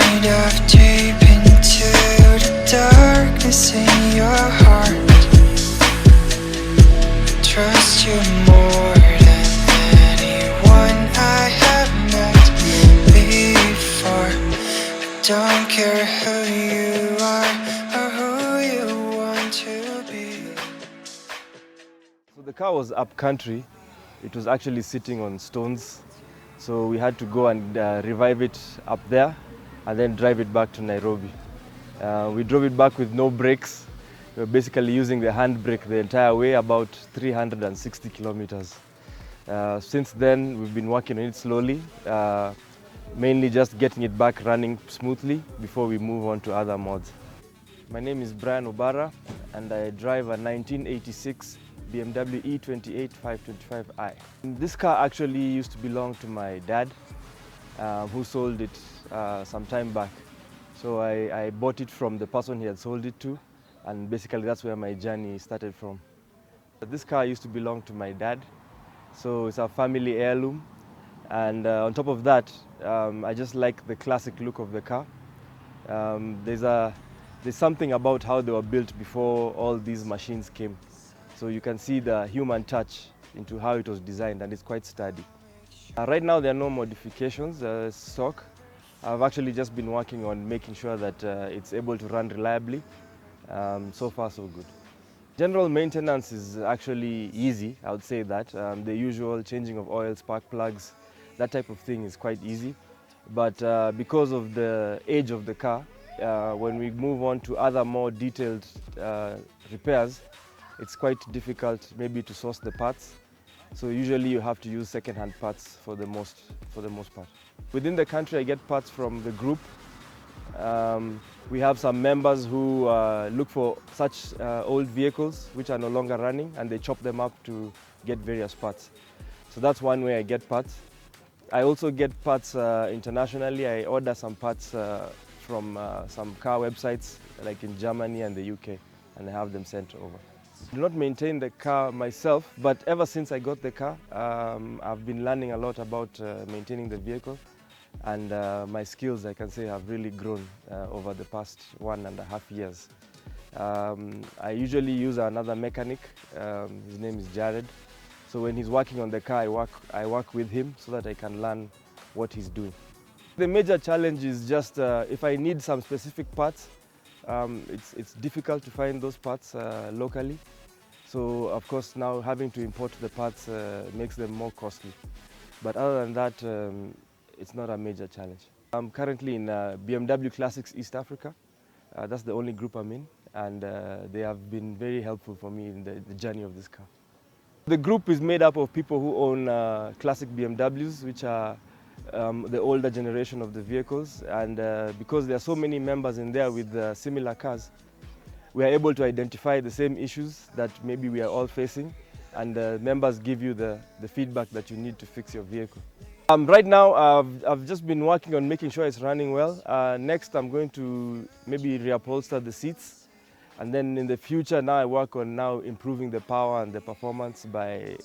might dive deep into the darkness in your heart. Trust you more than anyone I have met before. I don't care who you are or who you want to be. So the car was up country. It was actually sitting on stones. So we had to go and revive it up there and then drive it back to Nairobi. We drove it back with no brakes. We were basically using the handbrake the entire way, about 360 kilometers. Since then, we've been working on it slowly, mainly just getting it back running smoothly before we move on to other mods. My name is Brian Obara, and I drive a 1986 BMW E28 525i. This car actually used to belong to my dad, who sold it some time back. So I bought it from the person he had sold it to, and basically that's where my journey started from. This car used to belong to my dad, so it's a family heirloom. And on top of that, I just like the classic look of the car. There's something about how they were built before all these machines came. So you can see the human touch into how it was designed, and it's quite sturdy. Right now there are no modifications, stock. I've actually just been working on making sure that it's able to run reliably. So far so good. General maintenance is actually easy, I would say that. The usual changing of oil, spark plugs, that type of thing is quite easy. But because of the age of the car, when we move on to other more detailed repairs, it's quite difficult maybe to source the parts. So usually you have to use second-hand parts for the most part. Within the country, I get parts from the group. We have some members who look for such old vehicles which are no longer running, and they chop them up to get various parts. So that's one way I get parts. I also get parts internationally. I order some parts from some car websites like in Germany and the UK, and I have them sent over. I do not maintain the car myself, but ever since I got the car, I've been learning a lot about maintaining the vehicle, and my skills, I can say, have really grown over the past 1.5 years. I usually use another mechanic. His name is Jared. So when he's working on the car, I work with him so that I can learn what he's doing. The major challenge is just if I need some specific parts, it's difficult to find those parts locally. So of course now having to import the parts makes them more costly. But other than that, it's not a major challenge. I'm currently in BMW Classics East Africa. That's the only group I'm in, and they have been very helpful for me in the journey of this car. The group is made up of people who own classic BMWs, which are the older generation of the vehicles, and because there are so many members in there with similar cars, we are able to identify the same issues that maybe we are all facing, and members give you the feedback that you need to fix your vehicle. Right now, I've just been working on making sure it's running well. Next, I'm going to maybe reupholster the seats, and then in the future, now I work on improving the power and the performance by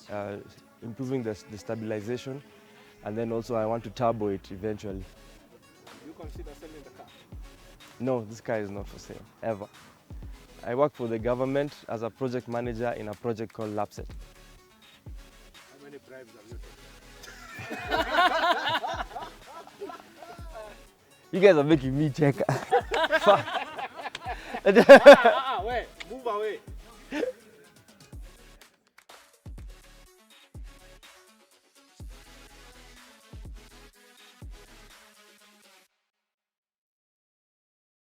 improving the stabilization. And then also I want to turbo it eventually. Do you consider selling the car? No, this car is not for sale, ever. I work for the government as a project manager in a project called LAPSET. How many bribes have you taken? You guys are making me check. Wait, move away.